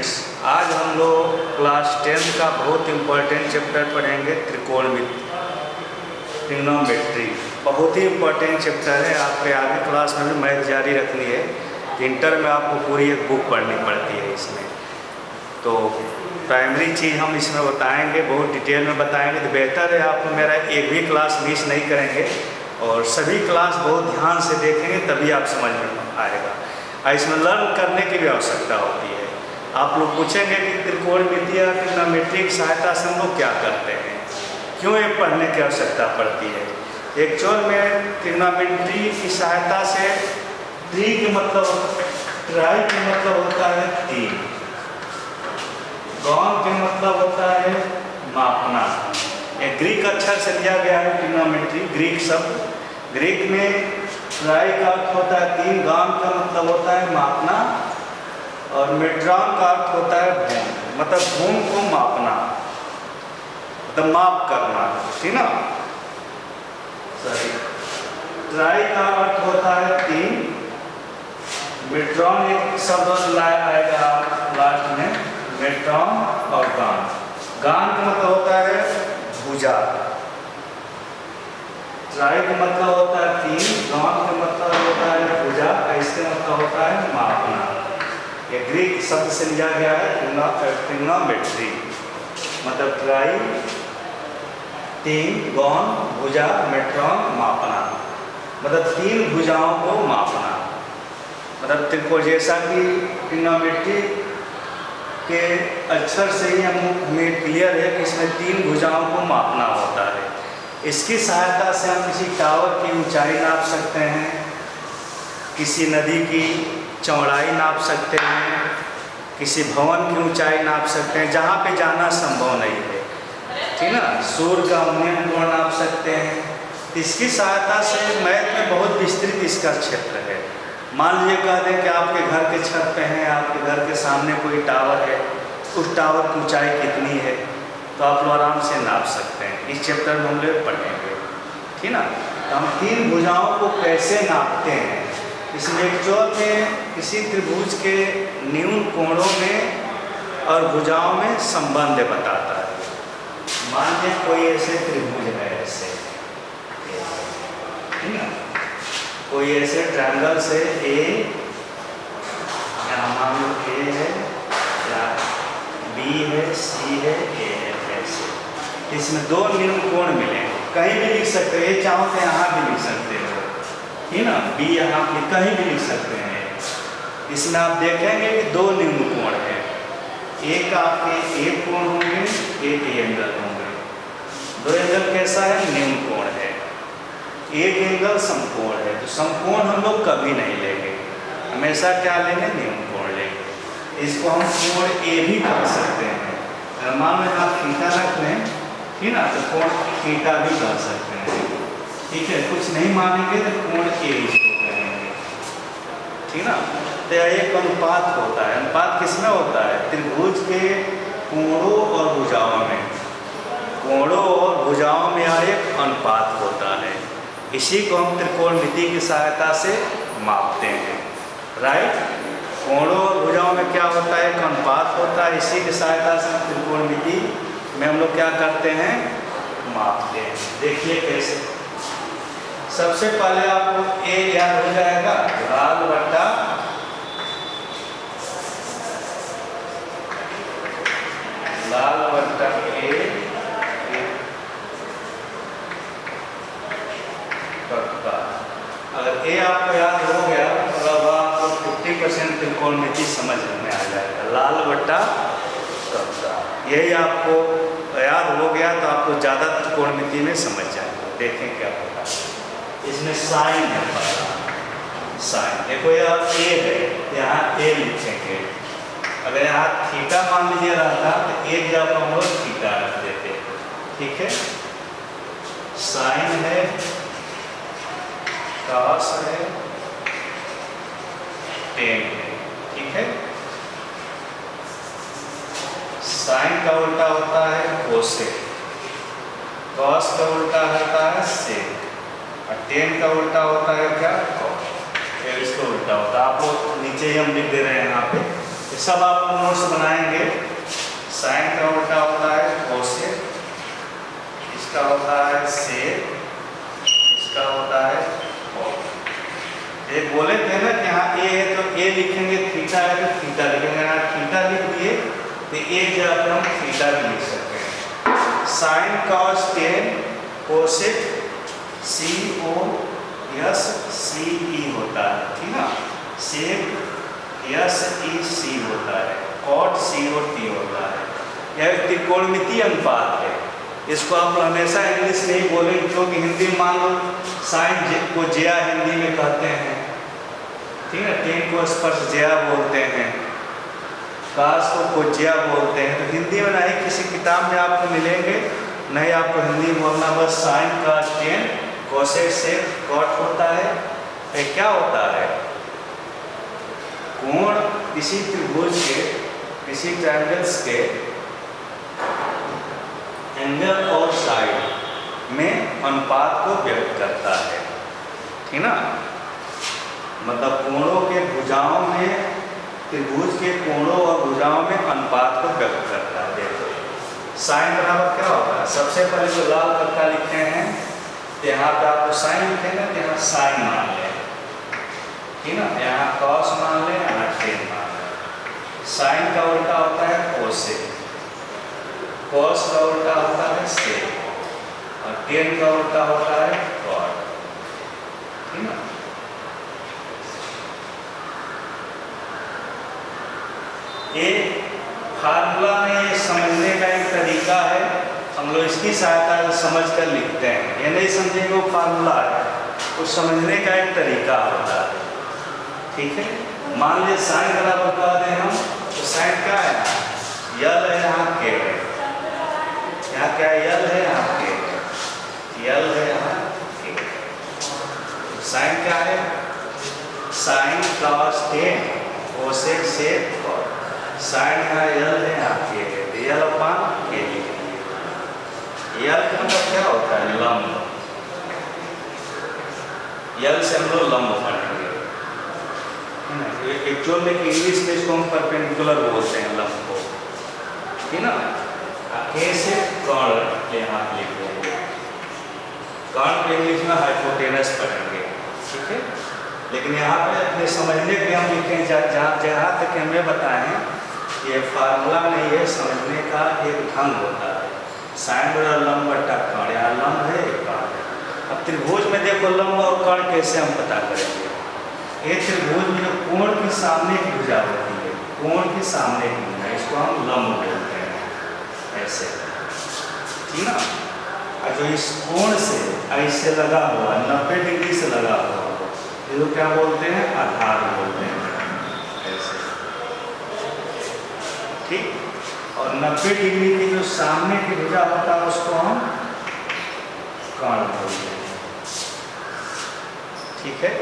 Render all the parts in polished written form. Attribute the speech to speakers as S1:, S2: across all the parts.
S1: Students, आज हम लोग क्लास 10 का बहुत इम्पोर्टेंट चैप्टर पढ़ेंगे, ट्रिग्नोमेट्री। बहुत ही इम्पोर्टेंट चैप्टर है। आपके आगे क्लास में भी मैथ जारी रखनी है। इंटर में आपको पूरी एक बुक पढ़नी पड़ती है इसमें। तो प्राइमरी चीज़ हम इसमें बताएंगे, बहुत डिटेल में बताएंगे। तो बेहतर है आप मेरा एक भी क्लास मिस नहीं करेंगे और सभी क्लास बहुत ध्यान से देखेंगे, तभी आप समझ में आएगा। इसमें लर्न करने की भी आवश्यकता होती है। आप लोग पूछेंगे कि त्रिकोणमिति या ट्रिग्नोमेट्री की सहायता से हम लोग क्या करते हैं, क्यों ये पढ़ने की आवश्यकता पड़ती है। एक्चुअल में ट्रिग्नोमेट्री की सहायता से ट्री के मतलब ट्राई के मतलब होता है तीन, गॉन के मतलब होता है मापना। एक ग्रीक अक्षर से लिया गया है ट्रिग्नोमेट्री, ग्रीक शब्द। ग्रीक में ट्राई का अर्थ होता है तीन, गॉन का मतलब होता है मापना और मेट्रॉन का अर्थ होता है भूम, मतलब भूम को मापना, मतलब माप करना, ठीक ना। सॉरी, ट्राई का अर्थ होता है तीन, मेट्रॉन एक शब्द आएगा लास्ट में, मेट्रॉन और गान। गान का मतलब होता है भुजा। ट्राई का मतलब होता है तीन, गान का मतलब होता है भुजा, इसका मतलब होता है मापना। ये ग्रीक शब्द से लिया गया है ट्रिग्नोमेट्री, मतलब ट्राई तीन, गॉन भुजा, मेट्रॉन मापना, मतलब तीन भुजाओं को मापना। मतलब त्रिकोण, जैसा कि ट्रिग्नोमेट्री के अक्षर से ही हमें क्लियर है कि इसमें तीन भुजाओं को मापना होता है। इसकी सहायता से हम किसी टावर की ऊंचाई नाप सकते हैं, किसी नदी की चौड़ाई नाप सकते हैं, किसी भवन की ऊंचाई नाप सकते हैं जहाँ पे जाना संभव नहीं है, ठीक ना। सूर्य का उन्नयन कोण नाप सकते हैं। इसकी सहायता से मैथ में बहुत विस्तृत इसका क्षेत्र है। मान लीजिए कह दें कि आपके घर के छत पे हैं, आपके घर के सामने कोई टावर है, उस टावर की ऊंचाई कितनी है, तो आप लोग आराम से नाप सकते हैं। इस चैप्टर में हम लोग पढ़ेंगे, ठीक ना। तो हम तीन भुजाओं को कैसे नापते हैं, इसमें एक्चुअल में किसी त्रिभुज के न्यून कोणों में और भुजाओं में संबंध बताता है। मान लीजिए कोई ऐसे त्रिभुज है, ऐसे, ठीक ना, कोई ऐसे ट्रायंगल से ए, यहाँ मान लो ए है या बी है, सी है, ए है, ऐसे। इसमें दो न्यून कोण मिले, कहीं भी लिख सकते हो, ये चाहो तो यहाँ भी लिख सकते हो, ठीक ना, बी यहाँ भी कहीं भी लिख सकते हैं। इसमें आप देखेंगे कि दो न्यून कोण है, एक आपके एक कोण होंगे, एक एंगल होंगे। दो एंगल कैसा है, न्यून कोण है, एक एंगल समकोण है। तो समकोण हम लोग कभी नहीं लेंगे, हमेशा क्या लेंगे, न्यून कोण लेंगे। इसको हम कोण ए भी कर सकते हैं। मान लो आप थीटा रख लें, ठीक ना, तो कोण थीटा भी कर सकते हैं, ठीक है। कुछ नहीं मानेंगे तो कोण ए इसको कहेंगे, ठीक ना। तो एक अनुपात होता है। अनुपात किसमें होता है, त्रिभुज के कोणों और भुजाओं में, कोणों और भुजाओं में एक अनुपात होता है। इसी को हम त्रिकोणमिति की सहायता से मापते हैं, राइट। कोणों और भुजाओं में क्या होता है, एक अनुपात होता है। इसी की सहायता से हम त्रिकोणमिति में हम लोग क्या करते हैं, मापते हैं। देखिए कैसे। सबसे पहले आपको ए याद हो जाएगा, लाल बट्टा ए, अगर ए आपको याद हो गया तो अब आपको 50% त्रिकोणमिति समझ में आ जाएगा। लाल बट्टा कब्जा, यही आपको याद हो गया तो आपको ज़्यादा त्रिकोणमिति में समझ जाएगा। देखें क्या होता है। इसमें साइन है, साइन देखो, यह ए है, यहाँ ए लिखेंगे। अगर यहाँ थीटा मान लीजिए रहता तो एक जगह हम लोग थीटा रख देते, ठीक है। साइन है, कॉस है, टेन है, ठीक है। साइन का उल्टा होता है कोसेक, कॉस का उल्टा होता है सेक, और टेन का उल्टा होता है क्या, कॉस। इसका उल्टा होता है। आपको नीचे ही हम लिख दे रहे हैं यहाँ पे, ये सब आप नोट्स बनाएंगे। साइन का उल्टा होता है कोसेक, इसका होता है सेक, इसका होता है कॉट। एक बोले थे ना कि यहाँ ए है तो ए लिखेंगे, थीटा है तो थीटा लिखेंगे। यहाँ थीटा लिख दिए तो एक जगह पर हम थीटा भी लिख सकते हैं। Sign cos tan cosec COSCE होता है, ठीक है। सेक SEC होता है, कॉट COT होता है। यह त्रिकोणमितीय अनुपात है। इसको आप हमेशा इंग्लिश में ही बोलेंगे, क्योंकि हिंदी में मान लो साइन को ज्या हिंदी में कहते हैं, ठीक है। टेन को स्पर्श ज्या बोलते हैं, काश को कोज्या बोलते हैं। तो हिंदी में नहीं किसी किताब में आपको मिलेंगे, नहीं आपको हिंदी बोलना, बस साइन का टेन कोसेक सेक कॉट होता है। ये क्या होता है? कोण किसी त्रिभुज के, किसी ट्रायंगल्स के एंगल और साइड में अनुपात को व्यक्त करता है, ठीक ना। मतलब कोणों के भुजाओं में, त्रिभुज के कोणों और भुजाओं में अनुपात को व्यक्त करता है। देखो साइन बराबर क्या होता है? सबसे पहले तो लाल कक्का लिखते हैं, तो यहाँ पे आपको साइन लिखेंगे तो यहाँ साइन मान लें, ठीक ना। यहाँ कॉस मान लें, यहाँ टेन मान लें। साइन का उल्टा होता है कोसेक, कॉस का उल्टा होता है सेक, और टेन का उल्टा होता है कॉट, ठीक ना। ये फार्मूला में ये समझने का एक तरीका है, हम लोग इसकी सहायता से समझ कर लिखते हैं। ये नहीं समझेंगे वो फार्मूला है, वो समझने का एक तरीका होता है, ठीक है। मान लीजिए साइन बराबर कर दें हम, तो साइन क्या है? यल है, यहाँ के है, यहाँ क्या है? यल है, यहाँ के है, यल है, यहाँ के। साइन क्या है? Sine cos tan cosec sec cot. Sine का यल है, यहाँ के है, यल अपान के लिखेंगे। यल का मतलब क्या होता है? लंब। यल से हम लोग लंब पढ़ेंगे, एक्चुअल में इंग्लिश में इसको हम परपेंडिकुलर बोलते हैं लंब को, ठीक ना। कैसे? कर्ण के यहाँ लिखेंगे, कर्ण के इंग्लिश में हाइपोटेनस पढ़ेंगे, ठीक है। लेकिन यहाँ पे अपने समझने के हम लिखें, जहाँ तक हमें बताएं, ये फार्मूला नहीं है, समझने का एक ढंग होता है। साइन बराबर लंब बट्टा कर्ण, यहाँ लंब है, कर्ण है। अब त्रिभुज में देखो लंब और कर्ण कैसे हम पता करेंगे? एक त्रिभुज में जो कोण के सामने की भुजा होती है, कोण के सामने की भुजा, इसको हम लंब बोलते हैं, ऐसे, ठीक ना। और जो इस कोण से ऐसे लगा हुआ 90 डिग्री से लगा हुआ, ये क्या बोलते हैं? आधार बोलते हैं, ऐसे, ठीक। और 90 डिग्री की जो सामने की भुजा होता है उसको हम कर्ण बोलते हैं, ठीक है।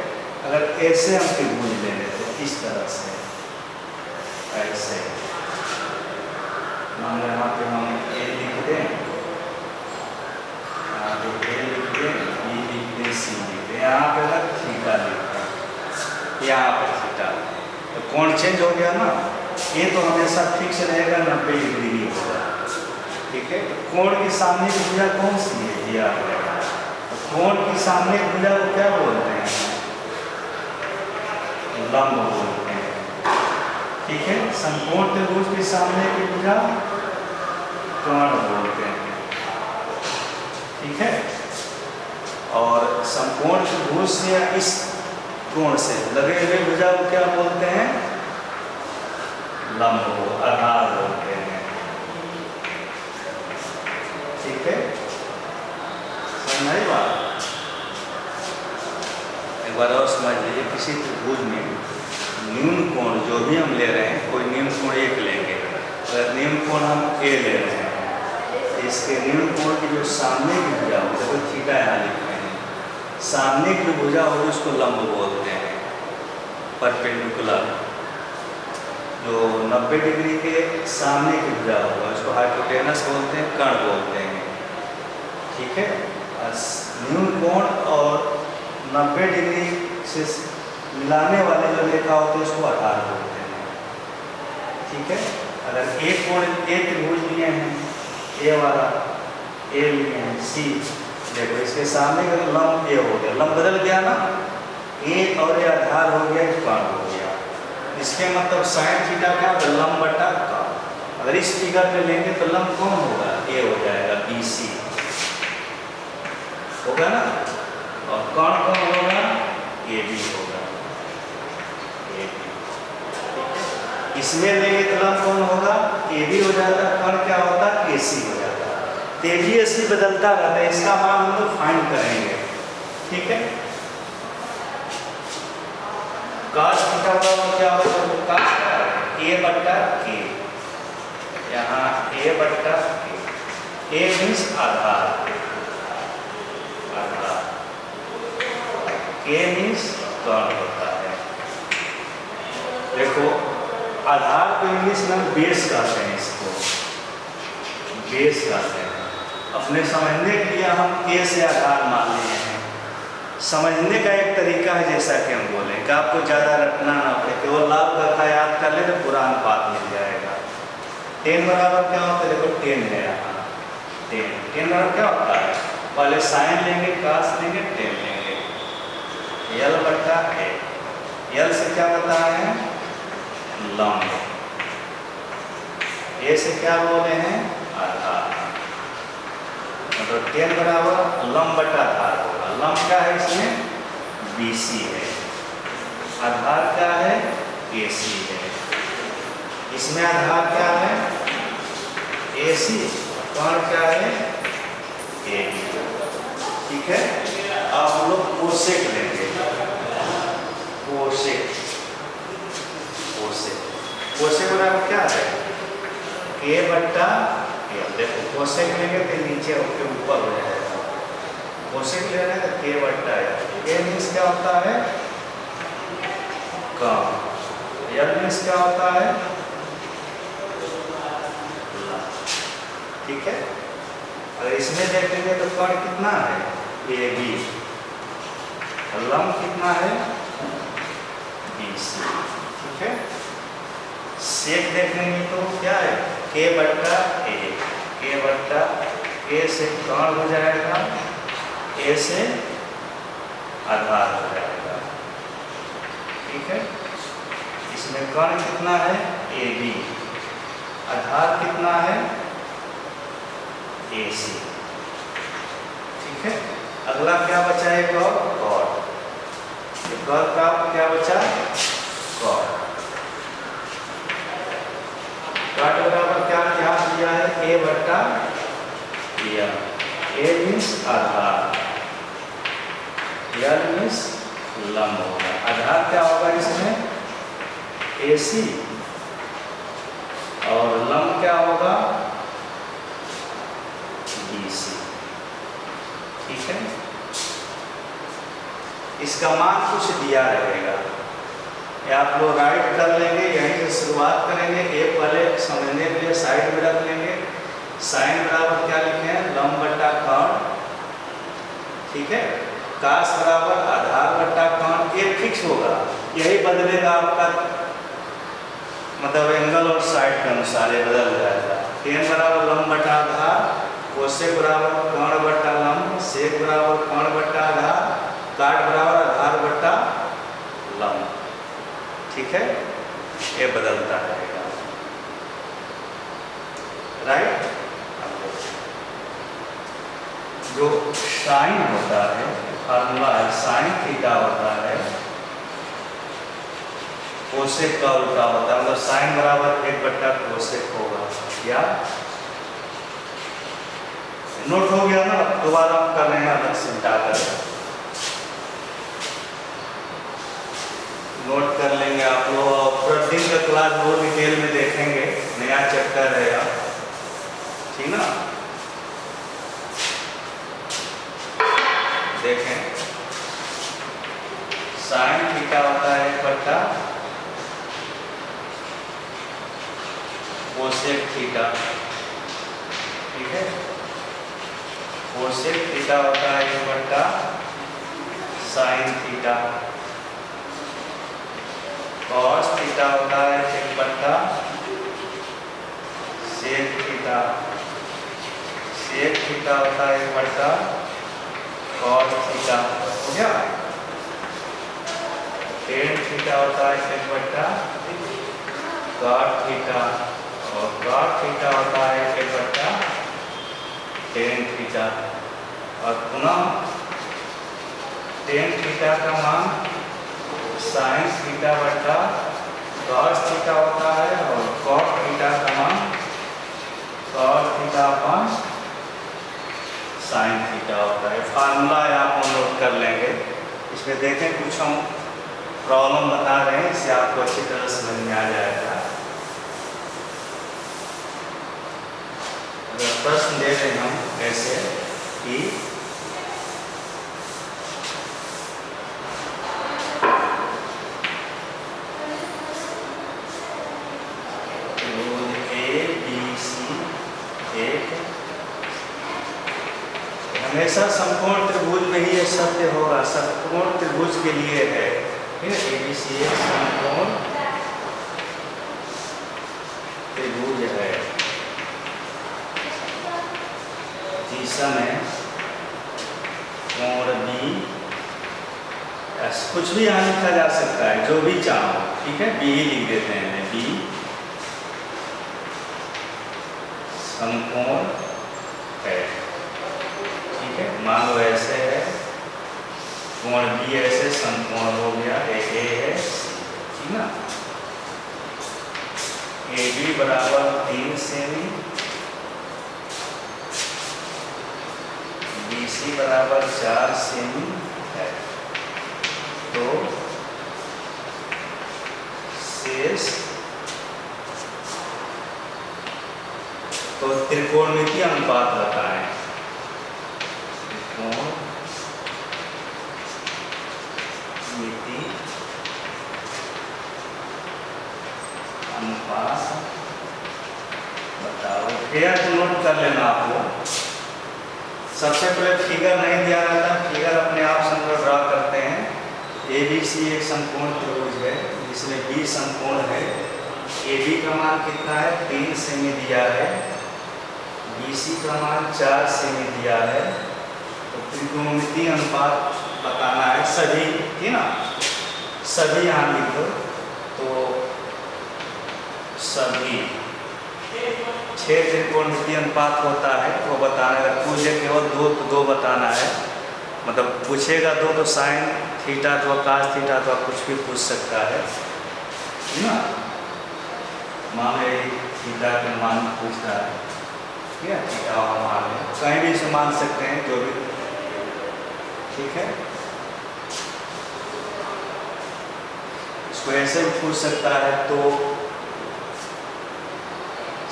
S1: अगर ऐसे हम त्रिभुज ले लेते हैं, इस तरह से, ऐसे मान लो यहाँ पे हम ए लिख दें, यहाँ पे ए लिख दें, बी लिख दें, सी लिख दें, यहाँ पे अगर थीटा लिख दें, यहाँ पर थीटा, तो कोण चेंज हो गया ना। ये तो हमेशा फिक्स रहेगा, 90 डिग्री ही होगा, ठीक है। तो कोण के सामने की भुजा कौन सी है? दिया है। तो कोण के सामने की भुजा को क्या बोलते हैं? लंब बोलते हैं, ठीक है। समकोण त्रिभुज के सामने की भुजा कर्ण बोलते हैं, ठीक है। और समकोण त्रिभुज से या इस कोण से लगे हुए भुजा को क्या बोलते हैं? लंब को, आधार बोलते हैं, ठीक है। समझ आई बात? एक बार और समझ लीजिए, किसी त्रिभुज में न्यून कोण जो भी हम ले रहे हैं, कोई न्यून कोण एक लेंगे, अगर न्यून कोण हम ए ले रहे हैं, इसके न्यून कोण की जो सामने की भुजा होगी, तो थीटा यहाँ लिख रहे हैं, सामने की भुजा होगी उसको लंब बोलते हैं, परपेंडिकुलर। जो 90 डिग्री के सामने की भुजा होगा उसको हाइपोटेनस बोलते हैं, कर्ण बोलते हैं, ठीक है। न्यून कोण और 90 डिग्री से मिलाने वाले जो रेखा होते हैं उसको आधार बोलते हैं, ठीक है। अगर ए कोण ए त्रिभुज लिए हैं, ए वाला ए लिए हैं, सी देखो इसके सामने का लंब ए हो गया, लंब बदल गया ना, ए और ये आधार हो गया, कोण हो गया। इसके मतलब साइन थीटा क्या होगा, लंब बटा कोण। अगर इस फिगर में लेंगे तो लंब कौन होगा, ए हो जाएगा, बी सी होगा ना, और कोण कौन होगा, ए बी होगा, ए बी। इसमें लेंगे तो लंब कौन होगा, ए बी हो जाता, कोण क्या होता, ए सी हो जाता। तो ए बी ए सी बदलता रहता है, इसका मान हम लोग फाइंड करेंगे, ठीक है। cos थीटा बराबर क्या होगा, cos का ए बट्टा के, यहाँ ए बट्टा के, ए मीन्स आधार, आधार, के मीन्स कोण होता है। देखो आधार को इंग्लिश में बेस कहते हैं, इसको बेस कहते हैं। अपने समझने के लिए हम के से आधार मान लिए हैं। समझने का एक तरीका है, जैसा कि हम बोले कि आपको ज़्यादा रटना ना पड़े, केवल लाभ का याद कर ले तो पूरा अनुपात मिल जाएगा। 10 बराबर क्या होता है, देखो 10 है यहाँ, 10 बराबर क्या होता है, पहले साइन लेंगे, cos लेंगे, 10 लेंगे, यल बट्टा ए, यल से क्या होता है, लंब, ए से क्या बोले हैं, आधार, मतलब 10 बराबर लंब बटा आधार होगा। लंब क्या है इसमें, BC है, आधार क्या है, AC है। इसमें आधार क्या है, AC, कोण क्या है, AB, ठीक है। अब हम लोग कोसेक लेंगे, कोसेक, कोसेक, कोसेक बराबर क्या है, ए बट्टा ए। देखो कोसेक लेंगे तो नीचे के ऊपर हो जाएगा, कोसेक ले रहे हैं तो के बट्टा ए मीन्स क्या होता है, कोण, यल मीन्स क्या होता है, ठीक है। अगर इसमें देखेंगे तो कोण कितना है, ए बी, लंब कितना है, BC, ठीक है। सेक देखेंगे तो क्या है, के बट्टा ए, के बट्टा ए से कोण हो जाएगा, ए से आधार हो जाएगा, ठीक है। इसमें कोण कितना है, AB, आधार कितना है, AC, ठीक है। अगला क्या बचा, एक और कॉट, कॉट का क्या बचा, कॉट, कॉट बराबर क्या यहाँ दिया है, ए बट्टा यल, ए मीन्स आधार, यल मीन्स लंब होगा। आधार क्या होगा इसमें, AC, और लंब क्या होगा, BC, ठीक है। इसका मान कुछ दिया रहेगा, या आप लोग राइट कर लेंगे, यहीं से शुरुआत करेंगे। ए पहले समझने के लिए साइड में रख लेंगे, साइन बराबर क्या लिखे हैं, लंब बट्टा कोण, ठीक है। cos बराबर आधार बट्टा कोण, ये फिक्स होगा, यही बदलेगा आपका, मतलब एंगल और साइड के अनुसार ये बदल जाएगा। 10 बराबर लंब बटा आधार, कोसेक बराबर कोण बट्टा लंब, सेक बराबर कोण बट्टा आधार, काट बराबर आधार बट्टा लंब, ठीक है। ये बदलता रहेगा, राइट। जो साइन होता है, फार्मूला है, साइन थीटा होता है, कोसेक का उल्टा होता है, मतलब साइन बराबर 1 बट्टा कोसेक होगा। या नोट हो गया ना, दोबारा हम कर रहे हैं अलग से मिटाकर, नोट कर लेंगे आप लोग, और प्रतिदिन का क्लास बहुत डिटेल में देखेंगे, नया चैप्टर रहेगा, ठीक ना। देखें, साइन थीटा होता है 1 बट्टा कोसेक थीटा, ठीक है। कोसेक थीटा होता है 1 बट्टा साइन थीटा, कॉस थीटा होता है 1 बट्टा थीटा, सेक थीटा होता है 1 बटा कॉट थीटा, हो गया। टेन थीटा होता है 1 बटा कॉट थीटा, और कॉट थीटा होता है 1 बटा टेन थीटा। और पुनः टेन थीटा का मान साइन थीटा बटा कॉस थीटा होता है, और कॉट थीटा का मान cot theta upon sine theta होता है। फार्मूला आप नोट कर लेंगे। इसमें देखें कुछ हम प्रॉब्लम बता रहे हैं, इससे आपको अच्छी तरह समझ में आ जाएगा। अगर प्रश्न दे रहे हम ऐसे कि हमेशा समकोण त्रिभुज में ही ये सत्य होगा। समकोण त्रिभुज के लिए है, ठीक है। ABC एक समकोण त्रिभुज है जिसमें कोण B, कुछ भी यहाँ लिखा जा सकता है, जो भी चाहो, ठीक है। B ही लिख देते हैं, B समकोण है, ठीक है। मान लो ऐसे है, कोण B ऐसे समकोण हो गया, एक A है, ठीक ना। AB बराबर 3 सेमी, BC बराबर 4 सेमी है। तो शेष तो त्रिकोणमितीय अनुपात बताएं। मिति अनुपात बताओ। फिगर तो नोट कर लेना आप लोग। सबसे पहले फिगर नहीं दिया रहता, फिगर अपने आप से हम लोग ड्रा करते हैं। ABC एक समकोण त्रिभुज है जिसमें B समकोण है। AB का मान कितना है, 3 सेमी दिया है। BC का मान 4 सेमी दिया है। तो त्रिकोणमितीय अनुपात बताना है सभी, ठीक ना। सभी यहाँ लिख दो। तो सभी 6 त्रिकोणमितीय अनुपात होता है, वो बताना है। अगर पूछे केवल 2 तो 2 बताना है, मतलब पूछेगा 2 तो साइन थीटा तो कास थीटा तो कुछ भी पूछ सकता है, ठीक ना। मान लो थीटा का मान पूछ रहा है, ठीक है। थीटा का मान है, कहीं भी इसे मान सकते हैं, जो भी, ठीक है। इसको ऐसे भी पूछ सकता है। तो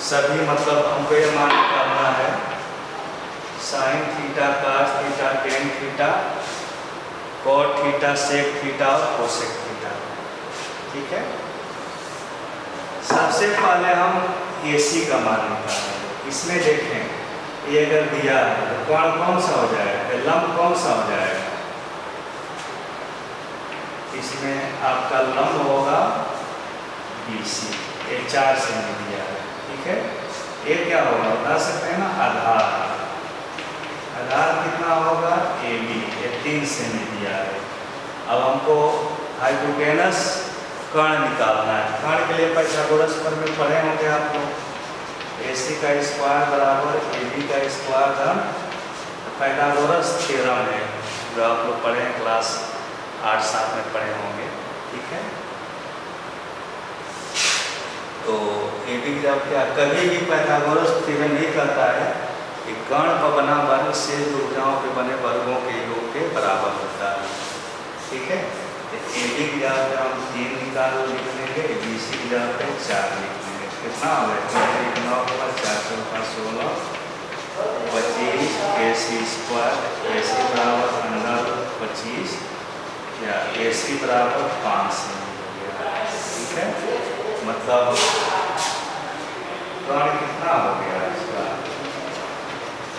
S1: सभी मतलब हमको ये मान करना है sine theta cos theta tan theta cot theta sec theta और कोसेक थीटा, ठीक है। सबसे पहले हम AC का मान निकालेंगे। इसमें देखें ये अगर दिया है तो कोण कौन सा हो जाएगा, लंब कौन सा हो जाएगा। इसमें आपका लंब होगा BC, ये 4 सेमी दिया है, ठीक है। ये क्या होगा बता सकते हैं ना, आधार। आधार कितना होगा AB, ये 3 सेमी दिया है। अब हमको हाइपोटेनस कर्ण निकालना है। कर्ण के लिए पाइथागोरस पर में पढ़े होंगे आप लोग। AC का स्क्वायर बराबर AB का स्क्वायर धन पाइथागोरस थ्योरम है, जो आप लोग पढ़े हैं क्लास 8-7 में पढ़े होंगे, ठीक है। तो AB जब क्या कभी भी पाइथागोरस थ्योरम नहीं करता है कि कर्ण पर बना वर्ग से भुजाओं पे बने वर्गों के योग के बराबर होता है, ठीक है। AB की जगह पे हम 3 निकाल लिख लेंगे, BC की जगह पे 4 लिख लेंगे। कितना हो गया, 9 होगा, 4 4 16 25 AC स्क्वायर। AC बराबर अंडर 25 या AC बराबर 5 सेमी हो गया, ठीक है। मतलब कर्ण कितना हो गया इसका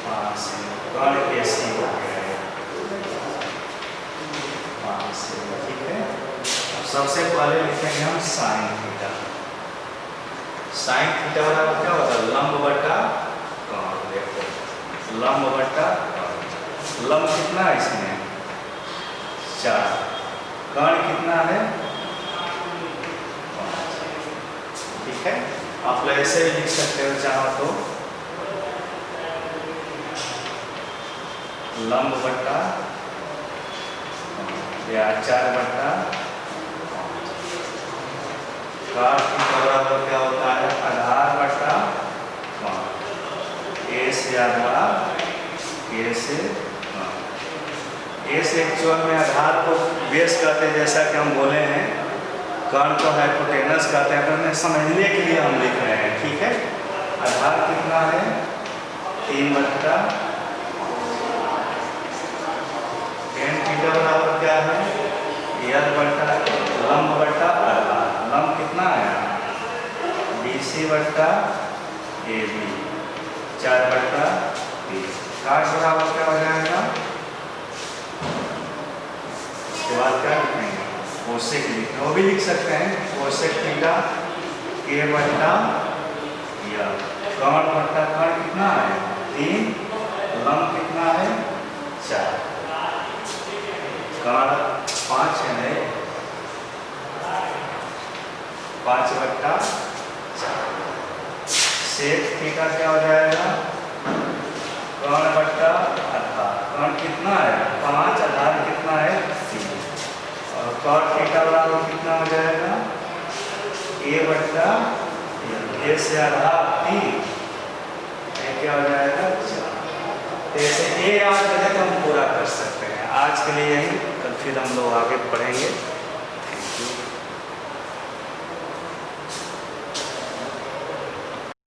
S1: 5 सेमी, कर्ण AC हो गया है 5 सेमी, ठीक है। अब सबसे पहले लिखेंगे हम साइन थीटा। साइन थीटा बराबर क्या होता है, लंब बटा लंब बट्टा लंब कितना है इसमें 4, कर्ण कितना है 5। ठीक है, आप लोग ऐसे भी लिख सकते हो चाहो तो, लंब बट्टा या 4 बट्टा 5। काट की बराबर क्या होता है आधार बट्टा 5। ए से आधार, ए से एक्चुअल में आधार को बेस कहते हैं, जैसा कि हम बोले हैं। कर्ण को हाइपोटेनस कहते हैं, तो समझने के लिए हम लिख रहे हैं। ठीक है, आधार कितना है 3 बट्टा tan थीटा बराबर क्या है L बट्टा लंब बट्टा आधार। लंब कितना है BC बट्टा AB 4 बट्टा 3। काट बराबर क्या हो जाएगा, उसके बाद क्या लिखेंगे कोसेक लिखेंगे, वो भी लिख सकते हैं कोसेक थीटा K बट्टा L। कर्ण बट्टा कर्ण कितना है 3, लंब कितना है 4, कर्ण 5 है 5 बट्टा 4। सेक थीटा क्या हो जाएगा कर्ण बट्टा आधार। कर्ण कितना है 5, आधार कितना है 3, और कॉट थीटा बराबर कितना हो जाएगा A बट्टा A से आधार 3, क्या हो जाएगा 4। ऐसे A याद करें तो हम पूरा कर सकते हैं। आज के लिए यही, कल फिर हम लोग आगे पढ़ेंगे।